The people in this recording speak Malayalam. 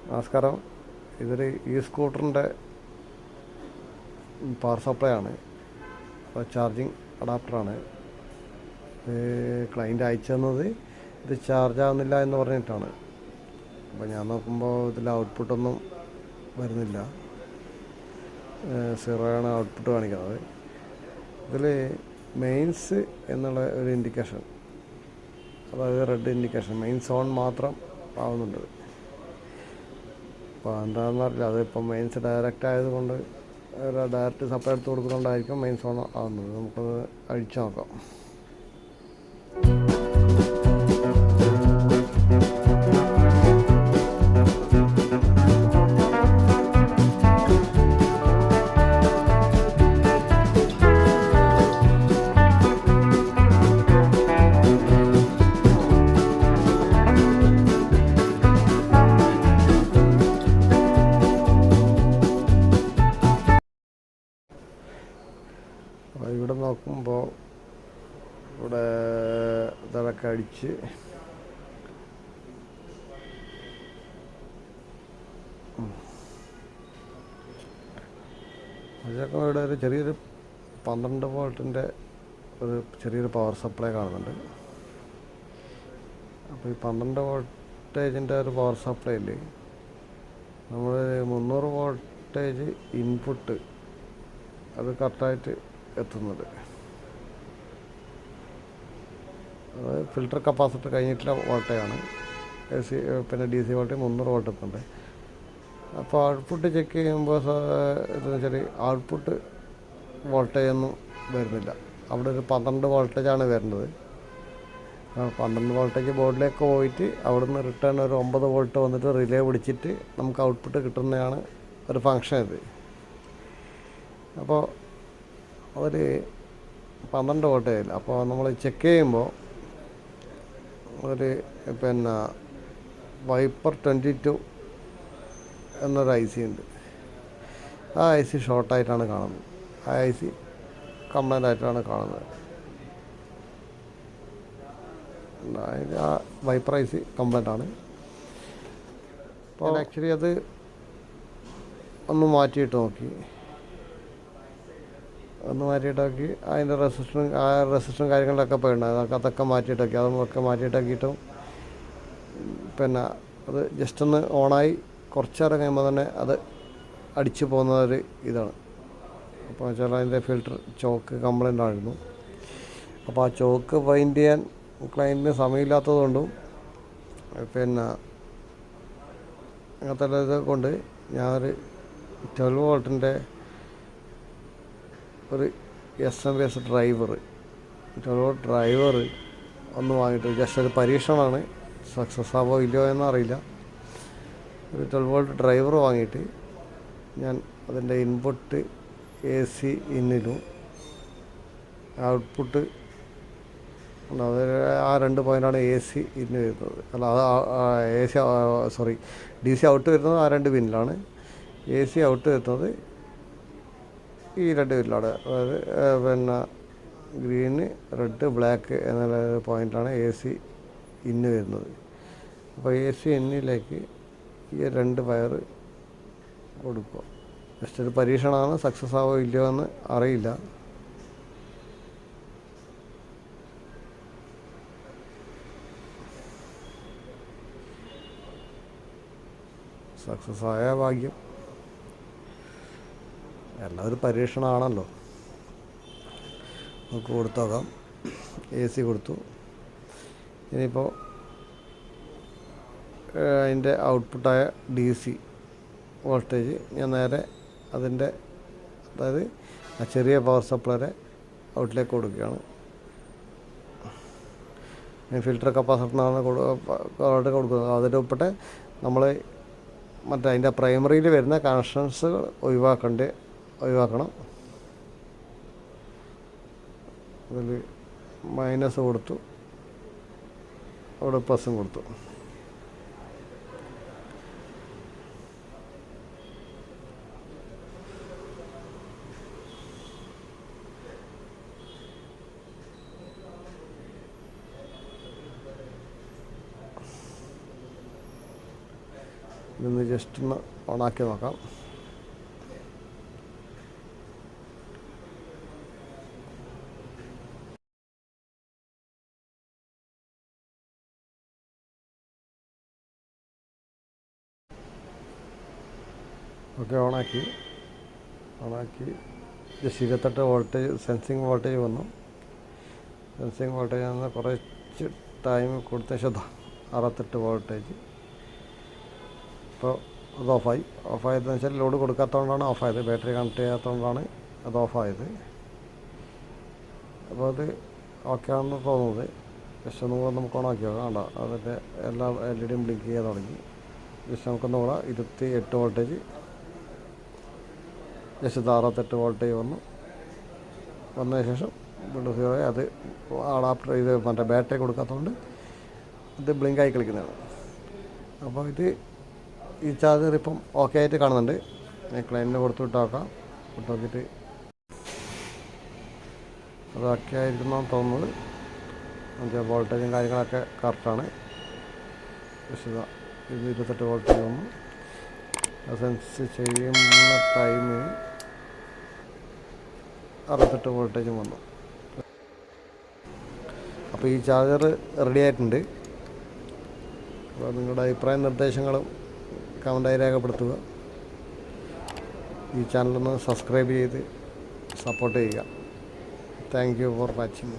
നമസ്കാരം. ഇതൊരു സ്കൂട്ടറിൻ്റെ പവർ സപ്ലൈ ആണ്. അപ്പോൾ ചാർജിങ് അഡാപ്റ്ററാണ്. ക്ലയൻറ്റ് അയച്ചു തന്നത് ഇത് ചാർജ് ആവുന്നില്ല എന്ന് പറഞ്ഞിട്ടാണ്. അപ്പോൾ ഞാൻ നോക്കുമ്പോൾ ഇതിൽ ഔട്ട്പുട്ടൊന്നും വരുന്നില്ല. 0 ആണ് ഔട്ട്പുട്ട് കാണിക്കുന്നത്. ഇതിൽ മെയിൻസ് എന്നുള്ള ഒരു ഇൻഡിക്കേഷൻ, അതായത് റെഡ് ഇൻഡിക്കേഷൻ, മെയിൻസ് ഓൺ മാത്രം ആവുന്നുണ്ട്. അപ്പോൾ എന്താണെന്നറിയില്ല. അതിപ്പോൾ മെയിൻസ് ഡയറക്റ്റ് ആയതുകൊണ്ട് ഡയറക്റ്റ് സപ്ലൈ എടുത്ത് കൊടുക്കുന്നതുകൊണ്ടായിരിക്കും മെയിൻസ് ഓൺ ആവുന്നത്. നമുക്കത് അഴിച്ചു നോക്കാം. അപ്പോൾ ഇവിടെ നോക്കുമ്പോൾ ഇവിടെ ഇതൊക്കെ അടിച്ച് അതൊക്കെ ഇവിടെ ഒരു ചെറിയൊരു 12 വോൾട്ടിൻ്റെ ഒരു ചെറിയൊരു പവർ സപ്ലൈ കാണുന്നുണ്ട്. അപ്പോൾ ഈ 12 വോൾട്ടേജിൻ്റെ ഒരു പവർ സപ്ലൈയിൽ നമ്മൾ 300 വോൾട്ടേജ് ഇൻപുട്ട് അത് കറക്റ്റായിട്ട് എത്തുന്നുണ്ട്. അത് ഫിൽട്ടർ കപ്പാസിറ്റർ കഴിഞ്ഞിട്ടുള്ള വോൾട്ടേജാണ്. AC പിന്നെ DC വോൾട്ടേജ് 300 വോൾട്ട് എത്തുന്നുണ്ട്. അപ്പോൾ ഔട്ട്പുട്ട് ചെക്ക് ചെയ്യുമ്പോൾ എന്താണെന്ന് വെച്ചാൽ ഔട്ട്പുട്ട് വോൾട്ടേജ് ഒന്നും വരുന്നില്ല. അവിടെ ഒരു 12 വോൾട്ടേജാണ് വരുന്നത്. 12 വോൾട്ടേജ് ബോർഡിലേക്ക് പോയിട്ട് അവിടുന്ന് റിട്ടേൺ ഒരു 9 വോൾട്ട് വന്നിട്ട് റിലേ പിടിച്ചിട്ട് നമുക്ക് ഔട്ട്പുട്ട് കിട്ടുന്നതാണ് ഒരു ഫങ്ഷൻ ഇത്. അപ്പോൾ അതിൽ 12 വോൾട്ടേജില്ല. അപ്പോൾ നമ്മൾ ചെക്ക് ചെയ്യുമ്പോൾ ഒരു പിന്നെ വൈപ്പർ 22 എന്നൊരു IC ഉണ്ട്. ആ IC ഷോർട്ടായിട്ടാണ് കാണുന്നത്. ആ IC കംപ്ലൈൻ്റ് ആയിട്ടാണ് കാണുന്നത്. ആ വൈപ്പർ IC കംപ്ലൈൻ്റ് ആണ്. അപ്പോൾ ആക്ച്വലി അത് ഒന്ന് മാറ്റിയിട്ട് നോക്കി അതിൻ്റെ റെസിസ്റ്ററും കാര്യങ്ങളിലൊക്കെ പോയിട്ടുണ്ടായിരുന്നു. അതൊക്കെ മാറ്റിയിട്ടൊക്കെ മാറ്റിയിട്ടാക്കിയിട്ടും പിന്നെ അത് ജസ്റ്റ് ഒന്ന് ഓണായി കുറച്ച് നേരം കഴിയുമ്പോൾ തന്നെ അത് അടിച്ചു പോകുന്ന ഒരു ഇതാണ്. അപ്പോൾ വെച്ചാൽ അതിൻ്റെ ഫിൽറ്റർ ചോക്ക് കംപ്ലൈൻ്റ് ആയിരുന്നു. അപ്പോൾ ആ ചോക്ക് ഫൈൻഡ് ചെയ്യാൻ ക്ലയൻറ്റിന് സമയമില്ലാത്തതുകൊണ്ടും പിന്നെ അങ്ങനത്തെ ഇത് കൊണ്ട് ഞാനൊരു 12 വോൾട്ടിൻ്റെ ഒരു SMS ഡ്രൈവർ 12 വോൾട്ട് ഡ്രൈവർ ഒന്ന് വാങ്ങിയിട്ട് ജസ്റ്റ് ഒരു പരീക്ഷണമാണ്. സക്സസ് ആവോ ഇല്ലയോ എന്നറിയില്ല. ഒരു 12 വോൾട്ട് ഡ്രൈവർ വാങ്ങിയിട്ട് ഞാൻ അതിൻ്റെ ഇൻപുട്ട് AC ഇന്നിലും ഔട്ട്പുട്ട് അത് ആ 2 പോയിൻ്റാണ് AC ഇന്ന് വരുന്നത്. അല്ല അത് DC ഔട്ട് വരുന്നത് ആ 2 പിന്നിലാണ്. AC ഔട്ട് വരുന്നത് ഈ 2 പിന്നിലാണ്. അതായത് പിന്നെ ഗ്രീന്, റെഡ്, ബ്ലാക്ക് എന്നുള്ള പോയിൻ്റാണ് AC ഇന്ന് വരുന്നത്. അപ്പോൾ AC ഇന്നിലേക്ക് ഈ 2 വയർ കൊടുക്കുക. ജസ്റ്റ് ഒരു പരീക്ഷണമാണ്. സക്സസ് ആവോ ഇല്ലയോ എന്ന് അറിയില്ല. സക്സസ് ആയ ഭാഗ്യം. എല്ലാം ഒരു പരീക്ഷണമാണല്ലോ. നമുക്ക് കൊടുത്തു നോക്കാം. AC കൊടുത്തു. ഇനിയിപ്പോൾ അതിൻ്റെ ഔട്ട്പുട്ടായ DC വോൾട്ടേജ് ഞാൻ നേരെ അതിൻ്റെ അതായത് ആ ചെറിയ പവർ സപ്ലൈയുടെ ഔട്ടിലേക്ക് കൊടുക്കുകയാണ്. ഫിൽറ്റർ കപ്പാസിറ്ററിനാണ് കൊടുക്കുന്നത്. അതിൻ്റെ ഉൾപ്പെടെ നമ്മൾ മറ്റേ അതിൻ്റെ പ്രൈമറിയിൽ വരുന്ന കണക്ഷൻസ് ഒഴിവാക്കണം. അതിൽ മൈനസ് കൊടുത്തു, അവിടെ പ്ലസും കൊടുത്തു. ഇതൊന്ന് ജസ്റ്റ് ഒന്ന് ഓണാക്കി നോക്കാം. ഓക്കെ, ഓണാക്കി ജസ്റ്റ് 28 വോൾട്ടേജ് സെൻസിങ് വോൾട്ടേജ് വന്നു. സെൻസിങ് വോൾട്ടേജ് വന്ന് കുറച്ച് ടൈം കൊടുത്ത ശേഷം 68 വോൾട്ടേജ്. ഇപ്പോൾ അത് ഓഫായതെന്ന് വെച്ചാൽ ലോഡ് കൊടുക്കാത്തതുകൊണ്ടാണ് ഓഫായത്. ബാറ്ററി കണക്ട് ചെയ്യാത്തതുകൊണ്ടാണ് അത് ഓഫായത്. അപ്പോൾ അത് ഓക്കെ ആണെന്ന് തോന്നുന്നത്. ജസ്റ്റ് ഒന്നുകൂടെ നമുക്ക് ഓണാക്കി നോക്കാം. വേണ്ട, അതിൻ്റെ എല്ലാ LED ബ്ലിങ്ക് ചെയ്യാൻ തുടങ്ങി. ജസ്റ്റ് നമുക്കൊന്നുകൂടെ 28 വോൾട്ടേജ് ജസ്റ്റ് 68 വോൾട്ടേജ് വന്നതിന് ശേഷം വീണ്ടും 0. അത് അഡാപ്റ്റർ ഇത് മറ്റേ ബാറ്ററി കൊടുക്കാത്തതുകൊണ്ട് ഇത് ബ്ലിങ്കായി കളിക്കുന്നതാണ്. അപ്പോൾ ഈ ചാർജർ ഇപ്പം ഓക്കെ ആയിട്ട് കാണുന്നുണ്ട്. ഞാൻ ക്ലയൻറ്റിന് കൊടുത്തു വിട്ട് നോക്കിയിട്ട് അത് ഓക്കെ ആയിരിക്കുമെന്നാണ് തോന്നുന്നത്. മറ്റേ വോൾട്ടേജും കാര്യങ്ങളൊക്കെ കറക്റ്റാണ്. പക്ഷേ ഇത് 28 വോൾട്ടേജ് വന്നു. സെൻസ് ചെയ്യുന്ന ടൈമിൽ 68 വോൾട്ടേജും വന്നു. അപ്പോൾ ഈ ചാർജർ റെഡി ആയിട്ടുണ്ട്. അപ്പോൾ നിങ്ങളുടെ അഭിപ്രായ നിർദ്ദേശങ്ങളും കമൻറ്റായി രേഖപ്പെടുത്തുക. ഈ ചാനലൊന്ന് സബ്സ്ക്രൈബ് ചെയ്ത് സപ്പോർട്ട് ചെയ്യുക. Thank you for watching.